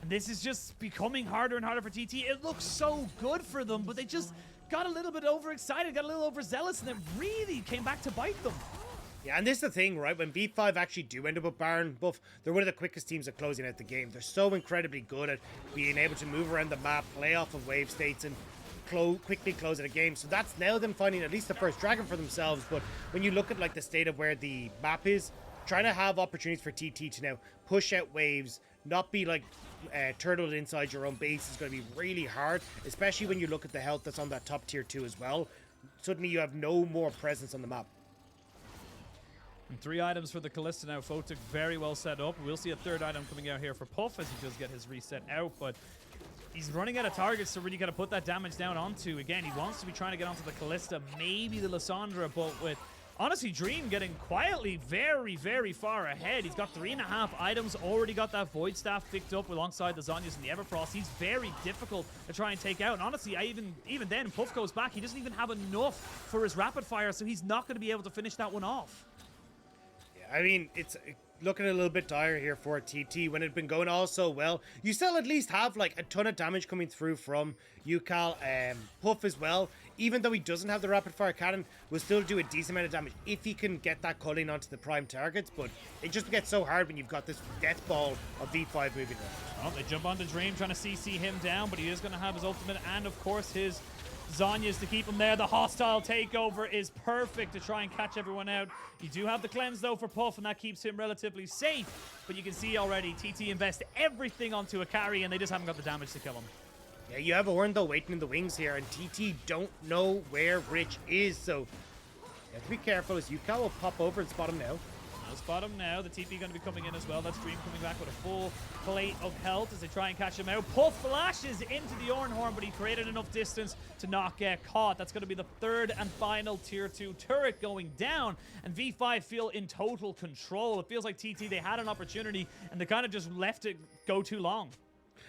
And this is just becoming harder and harder for TT. It looks so good for them, but they just got a little bit overexcited, got a little overzealous, and it really came back to bite them. Yeah, and this is the thing, right? When V5 actually do end up with Baron buff, they're one of the quickest teams at closing out the game. They're so incredibly good at being able to move around the map, play off of wave states, and quickly close out a game. So that's now them finding at least the first dragon for themselves. But when you look at like the state of where the map is, trying to have opportunities for TT to now push out waves, not be like turtled inside your own base is going to be really hard, especially when you look at the health that's on that top tier 2 as well. Suddenly you have no more presence on the map. And 3 items for the Kalista now. Photic very well set up. We'll see a 3rd item coming out here for Puff as he does get his reset out, but he's running out of targets to really kind of put that damage down onto. Again, he wants to be trying to get onto the Kalista, maybe the Lissandra, but with honestly Dream getting quietly very, very far ahead. He's got 3.5 items, already got that Void Staff picked up alongside the Zhonya's and the Everfrost. He's very difficult to try and take out. And honestly, even then, Puff goes back. He doesn't even have enough for his rapid fire, so he's not going to be able to finish that one off. Yeah, I mean, it's looking a little bit dire here for TT when it had been going all so well. You still at least have like a ton of damage coming through from Ucal, Puff as well. Even though he doesn't have the rapid fire cannon, will still do a decent amount of damage if he can get that culling onto the prime targets. But it just gets so hard when you've got this death ball of V5 moving around. Well, they jump onto Dream trying to CC him down, but he is going to have his ultimate and of course his Zhonya's to keep him there. The hostile takeover is perfect to try and catch everyone out. You do have the cleanse though for Puff, and that keeps him relatively safe. But you can see already TT invest everything onto a carry, and they just haven't got the damage to kill him. Yeah, you have ORnn though waiting in the wings here, and TT don't know where Rich is, so you have to be careful as Ucal will pop over and spot him now. I'll spot him now. The TP going to be coming in as well. That's Dream coming back with a full plate of health as they try and catch him out. Puff flashes into the ORnn, but he created enough distance to not get caught. That's going to be the 3rd and final tier 2 turret going down, and V5 feel in total control. It feels like TT, they had an opportunity and they kind of just left it go too long.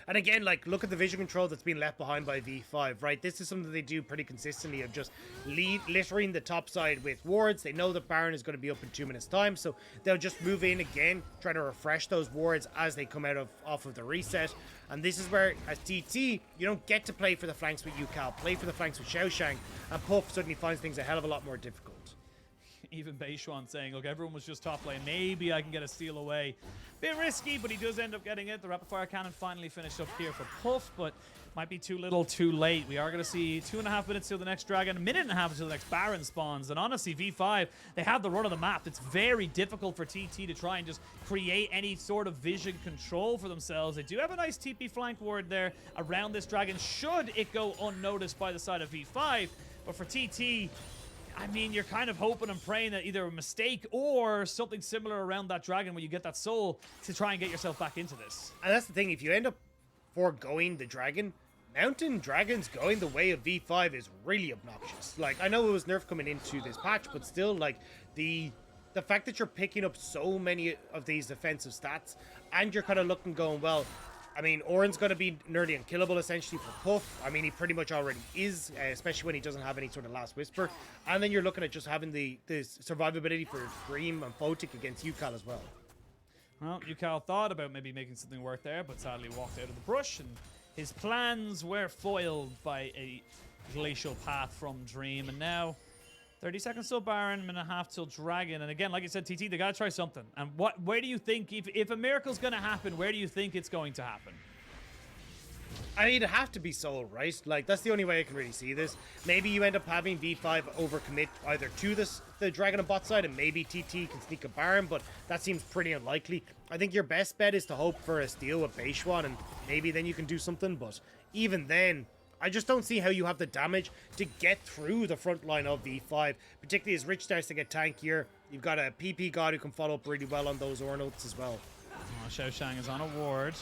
And again, like, look at the vision control that's been left behind by V5, right? This is something they do pretty consistently of just littering the top side with wards. They know that Baron is going to be up in 2 minutes time, so they'll just move in again, trying to refresh those wards as they come off of the reset. And this is where, as TT, you don't get to play for the flanks with Ucal, play for the flanks with XiaoXiang, and Puff suddenly finds things a hell of a lot more difficult. Even Beichuan saying, look, everyone was just top lane. Maybe I can get a steal away. Bit risky, but he does end up getting it. The rapid fire cannon finally finished up here for Puff, but might be too little too late. We are going to see 2.5 minutes till the next dragon, a minute and a half until the next Baron spawns. And honestly, V5, they have the run of the map. It's very difficult for TT to try and just create any sort of vision control for themselves. They do have a nice TP flank ward there around this dragon, should it go unnoticed by the side of V5. But for TT, I mean, you're kind of hoping and praying that either a mistake or something similar around that dragon where you get that soul to try and get yourself back into this. And that's the thing, if you end up foregoing the dragon, Mountain Dragons going the way of V5 is really obnoxious. Like, I know it was nerf coming into this patch, but still, like, the fact that you're picking up so many of these defensive stats, and you're kind of looking going, well, I mean, ORnn's going to be nearly unkillable, essentially, for Puff. I mean, he pretty much already is, especially when he doesn't have any sort of Last Whisper. And then you're looking at just having the survivability for Dream and Photic against Ucal as well. Well, Ucal thought about maybe making something work there, but sadly walked out of the brush, and his plans were foiled by a glacial path from Dream. And now 30 seconds till Baron, minute and a half till Dragon. And again, like I said, TT, they gotta try something. And where do you think, if a miracle's gonna happen, where do you think it's going to happen? I mean, it'd have to be Soul, right? Like, that's the only way I can really see this. Maybe you end up having V5 overcommit either to the Dragon and bot side, and maybe TT can sneak a Baron, but that seems pretty unlikely. I think your best bet is to hope for a steal with Beichuan, and maybe then you can do something, but even then, I just don't see how you have the damage to get through the front line of V5, particularly as Rich starts to get tankier. You've got a ppgod who can follow up really well on those ORnn ults as well. Oh, XiaoXiang is on a ward.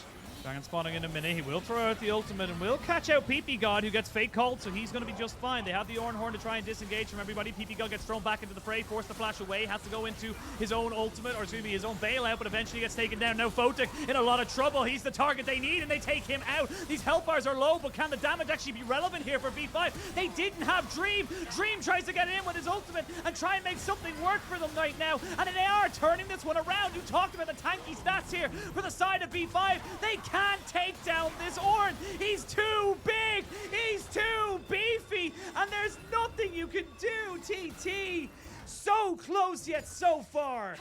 Dragon spawning in a minute. He will throw out the ultimate and will catch out ppgod, who gets fake called, so he's going to be just fine. They have the ORnn horn to try and disengage from everybody. ppgod gets thrown back into the fray, forced to flash away, has to go into his own ultimate, or excuse me, his own bailout, but eventually gets taken down. Now Photic in a lot of trouble. He's the target they need, and they take him out. These health bars are low, but can the damage actually be relevant here for V5? They didn't have Dream. Dream tries to get in with his ultimate and try and make something work for them right now, and they are turning this one around. You talked about the tanky stats here for the side of V5. They can't take down this ORnn. He's too big, he's too beefy, and there's nothing you can do, TT. So close yet so far.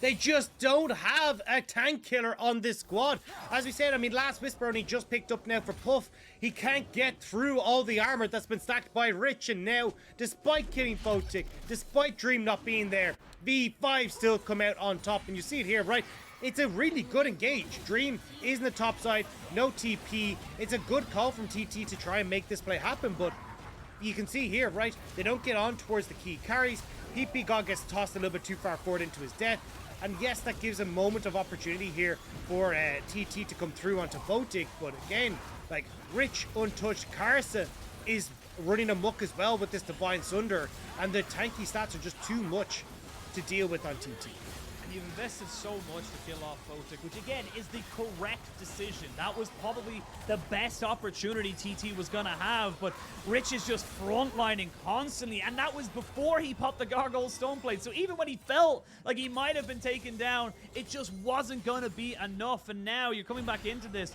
They just don't have a tank killer on this squad. As we said, I mean, Last Whisper only just picked up now for Puff. He can't get through all the armor that's been stacked by Rich, and now, despite killing Photic, despite Dream not being there, V5 still come out on top, and you see it here, right? It's a really good engage. Dream is in the top side, no TP. It's a good call from TT to try and make this play happen, but you can see here, right? They don't get on towards the key carries. ppgod gets tossed a little bit too far forward into his death. And yes, that gives a moment of opportunity here for TT to come through onto Photic. But again, like, Rich, untouched, Karsa is running amok as well with this Divine Sunder. And the tanky stats are just too much to deal with on TT. And you've invested so much to kill off Photic, which again is the correct decision. That was probably the best opportunity TT was gonna have, but Rich is just frontlining constantly, and that was before he popped the Gargoyle Stoneplate. So even when he felt like he might have been taken down, it just wasn't gonna be enough. And now you're coming back into this.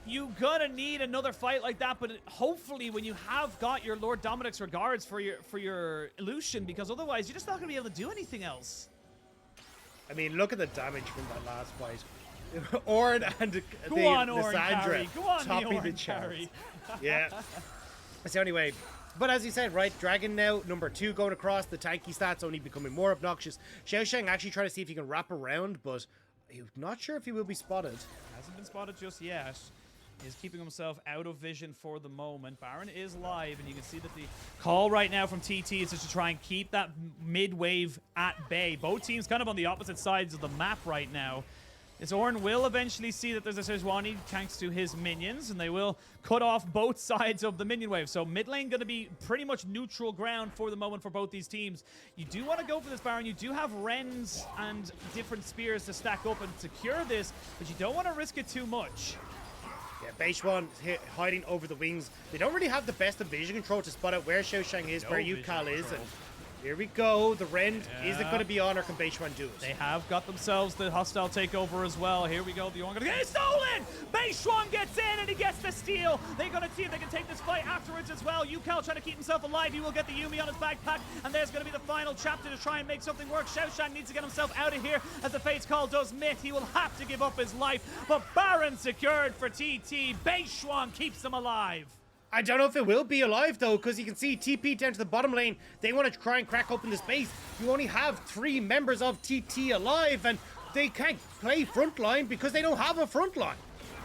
You're gonna need another fight like that, but hopefully when you have got your Lord Dominic's regards for your Lucian, because otherwise you're just not gonna be able to do anything else. I mean, look at the damage from that last fight. ORnn and the Lissandra topping the charts. Yeah. So anyway, but as you said, right, Dragon now, number 2 going across, the tanky stats only becoming more obnoxious. XiaoXiang actually trying to see if he can wrap around, but I'm not sure if he will be spotted. Hasn't been spotted just yet. Is keeping himself out of vision for the moment. Baron is live, and you can see that the call right now from TT is just to try and keep that mid-wave at bay. Both teams kind of on the opposite sides of the map right now. This ORnn will eventually see that there's a Sejuani thanks to his minions, and they will cut off both sides of the minion wave. So mid lane going to be pretty much neutral ground for the moment for both these teams. You do want to go for this Baron. You do have Wrens and different spears to stack up and secure this, but you don't want to risk it too much. Yeah, Beichuan hiding over the wings. They don't really have the best of vision control to spot out where XiaoXiang is, where Ucal is. And here we go. The Rend isn't going to be on, or can Beichuan do it? They have got themselves the hostile takeover as well. Here we go. The ORnn going to get stolen. Beichuan gets in and he gets the steal. They're going to see if they can take this fight afterwards as well. Ucal trying to keep himself alive. He will get the Yuumi on his backpack. And there's going to be the final chapter to try and make something work. XiaoXiang needs to get himself out of here as the Fate's Call does myth. He will have to give up his life. But Baron secured for TT. Beichuan keeps him alive. I don't know if it will be alive, though, because you can see TP down to the bottom lane. They want to try and crack open the space. You only have 3 members of TT alive, and they can't play frontline because they don't have a frontline.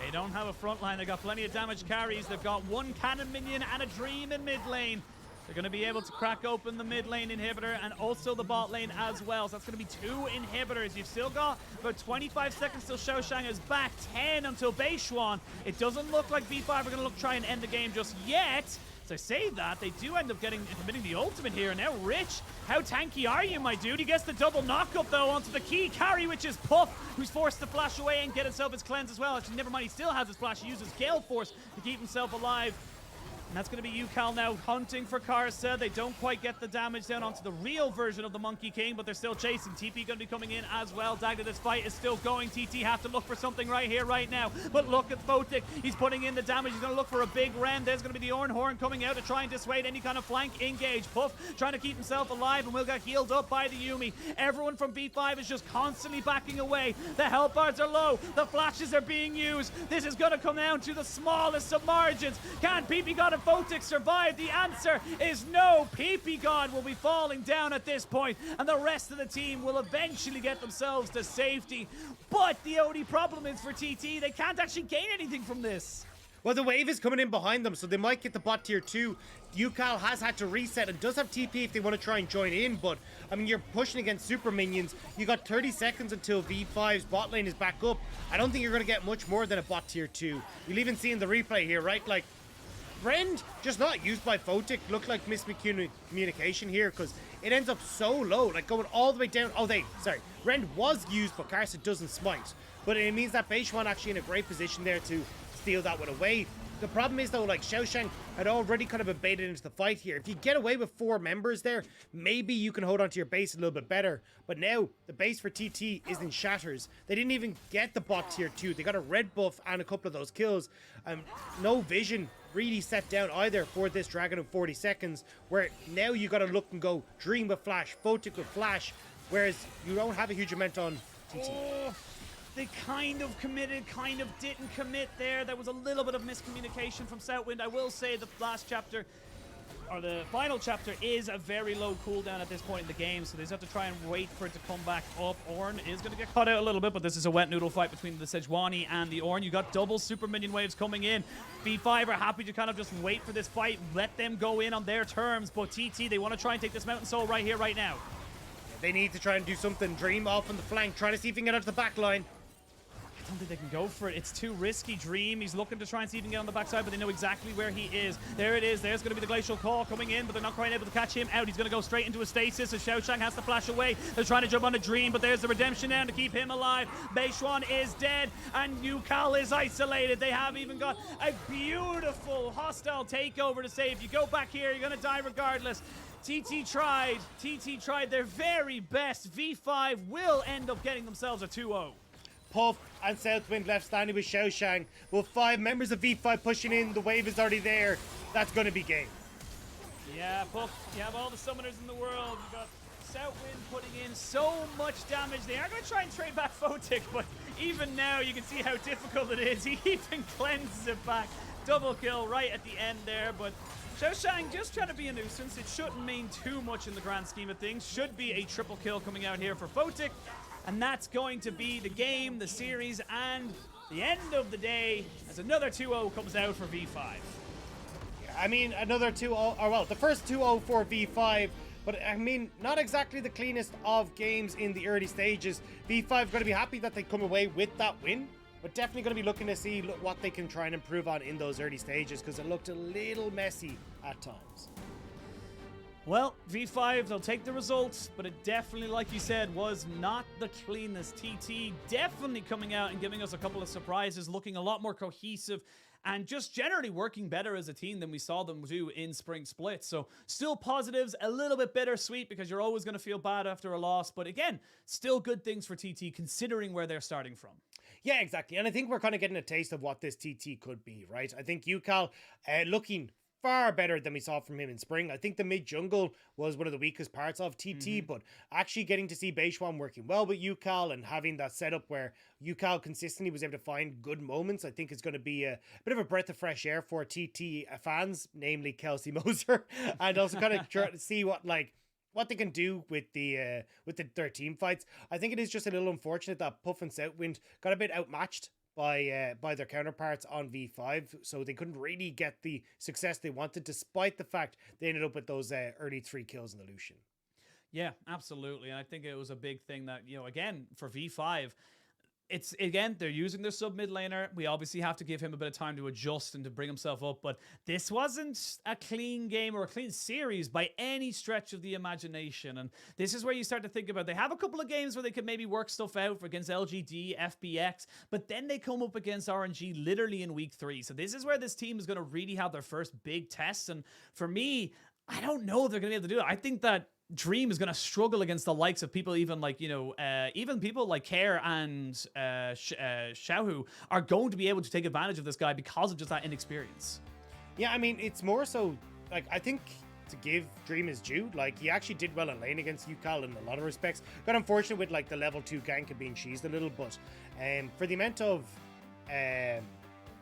They don't have a front line. They've got plenty of damage carries. They've got 1 cannon minion and a dream in mid lane. They're going to be able to crack open the mid lane inhibitor and also the bot lane as well. So that's going to be 2 inhibitors. You've still got about 25 seconds till XiaoXiang is back. 10 until Beichuan. It doesn't look like V5 are going to try and end the game just yet. So I say that, they do end up committing the ultimate here. And now Rich, how tanky are you, my dude? He gets the double knockup, though, onto the key carry, which is Puff, who's forced to flash away and get himself his cleanse as well. Actually, never mind, he still has his flash. He uses Gale Force to keep himself alive. And that's going to be Ucal now hunting for Karsa. They don't quite get the damage down onto the real version of the Monkey King, but they're still chasing. TP going to be coming in as well. Dagda, this fight is still going. TT have to look for something right here, right now. But look at Photic. He's putting in the damage. He's going to look for a big Ren. There's going to be the ORnn coming out to try and dissuade any kind of flank engage. Puff trying to keep himself alive and will get healed up by the Yuumi. Everyone from B5 is just constantly backing away. The health bars are low. The flashes are being used. This is going to come down to the smallest of margins. Can ppgod and Photic survive? The answer is no. ppgod will be falling down at this point, and the rest of the team will eventually get themselves to safety. But the only problem is for TT, they can't actually gain anything from this. Well, the wave is coming in behind them, so they might get the bot tier 2. Ucal has had to reset and does have TP if they want to try and join in, but I mean, you're pushing against super minions. You got 30 seconds until V5's bot lane is back up. I don't think you're going to get much more than a bot tier 2. You'll even see in the replay here, right? Like, Rend just not used by Photic. Looked like miscommunication here because it ends up so low, like going all the way down. Oh, Rend was used, but Karsa doesn't smite. But it means that Beichuan actually in a great position there to steal that one away. The problem is, though, like, XiaoXiang had already kind of been baited into the fight here. If you get away with 4 members there, maybe you can hold onto your base a little bit better. But now, the base for TT is in shatters. They didn't even get the bot tier 2. They got a red buff and a couple of those kills. No vision really set down either for this Dragon of 40 seconds, where now you got to look and go Dream with Flash, Photic with Flash, whereas you don't have a huge amount on TT. Oh. They kind of committed, kind of didn't commit there. There was a little bit of miscommunication from SouthWind. I will say the last chapter, or the final chapter, is a very low cooldown at this point in the game, so they just have to try and wait for it to come back up. ORnn is going to get caught out a little bit, but this is a wet noodle fight between the Sejuani and the ORnn. You got double super minion waves coming in. B5 are happy to kind of just wait for this fight, let them go in on their terms, but TT, they want to try and take this Mountain Soul right here, right now. They need to try and do something. Dream off on the flank, trying to see if he can get out to the back line. I don't think they can go for it. It's too risky. Dream, he's looking to try and see if he can get on the backside, but they know exactly where he is. There it is. There's going to be the Glacial Call coming in, but they're not quite able to catch him out. He's going to go straight into a stasis, so XiaoXiang has to flash away. They're trying to jump on a Dream, but there's the redemption down to keep him alive. Beichuan is dead, and Ucal is isolated. They have even got a beautiful hostile takeover to say, if you go back here, you're going to die regardless. TT tried their very best. V5 will end up getting themselves a 2-0. Puff and SouthWind left standing with XiaoXiang. With 5 members of V5 pushing in, the wave is already there. That's going to be game. Yeah, Puff, you have all the summoners in the world. You got SouthWind putting in so much damage. They are going to try and trade back Photic, but even now you can see how difficult it is. He even cleanses it back. Double kill right at the end there, but XiaoXiang just trying to be a nuisance. It shouldn't mean too much in the grand scheme of things. Should be a triple kill coming out here for Photic. And that's going to be the game, the series, and the end of the day as another 2-0 comes out for V5. I mean, another 2-0, or well, the first 2-0 for V5, but I mean, not exactly the cleanest of games in the early stages. V5 going to be happy that they come away with that win, but definitely going to be looking to see what they can try and improve on in those early stages, because it looked a little messy at times. Well, V5, they'll take the results, but it definitely, like you said, was not the cleanest. TT definitely coming out and giving us a couple of surprises, looking a lot more cohesive, and just generally working better as a team than we saw them do in Spring Split. So still positives, a little bit bittersweet because you're always going to feel bad after a loss. But again, still good things for TT considering where they're starting from. Yeah, exactly. And I think we're kind of getting a taste of what this TT could be, right? I think Ucal looking far better than we saw from him in spring. I think the mid jungle was one of the weakest parts of TT, but actually getting to see Beichuan working well with Ucal and having that setup where Ucal consistently was able to find good moments, I think is going to be a bit of a breath of fresh air for TT fans, namely Kelsey Moser, and also kind of try to see what they can do with their team fights. I think it is just a little unfortunate that Puff and SouthWind got a bit outmatched by their counterparts on V5, so they couldn't really get the success they wanted, despite the fact they ended up with those early 3 kills in the Lucian. Yeah, absolutely. And I think it was a big thing that, again, for V5, it's, again, they're using their sub-mid laner. We obviously have to give him a bit of time to adjust and to bring himself up, but this wasn't a clean game or a clean series by any stretch of the imagination. And this is where you start to think about, they have a couple of games where they could maybe work stuff out against LGD, FBX, but then they come up against RNG literally in week 3. So this is where this team is going to really have their first big tests. And for me, I don't know if they're going to be able to do it. I think that Dream is going to struggle against the likes of people even like, even people like Care and Xiaohu are going to be able to take advantage of this guy because of just that inexperience. Yeah, I mean, it's more so, I think to give Dream his due, he actually did well in lane against Ucal in a lot of respects. Got unfortunate with, the level 2 gank and being cheesed a little, but for the amount of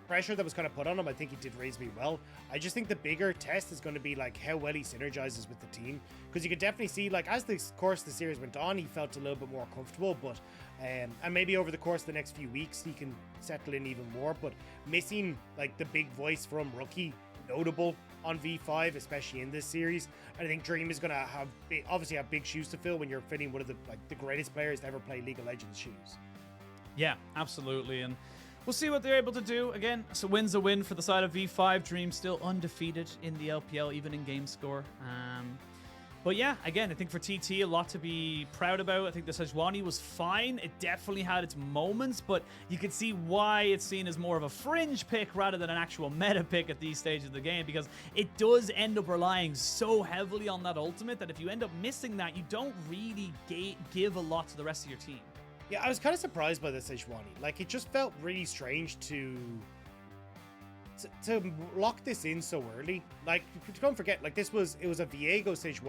pressure that was kind of put on him, I think he did reasonably well. I just think the bigger test is going to be how well he synergizes with the team, because you could definitely see as the course of the series went on, he felt a little bit more comfortable, but and maybe over the course of the next few weeks he can settle in even more. But missing the big voice from Rookie, notable on V5, especially in this series, and I think Dream is going to obviously have big shoes to fill when you're fitting one of the greatest players to ever play League of Legends shoes. Yeah, absolutely. And we'll see what they're able to do. Again, so win's a win for the side of V5. Dream still undefeated in the LPL, even in game score. But yeah, again, I think for TT, a lot to be proud about. I think the Sejuani was fine. It definitely had its moments, but you can see why it's seen as more of a fringe pick rather than an actual meta pick at these stages of the game, because it does end up relying so heavily on that ultimate that if you end up missing that, you don't really give a lot to the rest of your team. Yeah, I was kind of surprised by the Sejuani. It just felt really strange to lock this in so early. Don't forget, it was a Viego Sejuani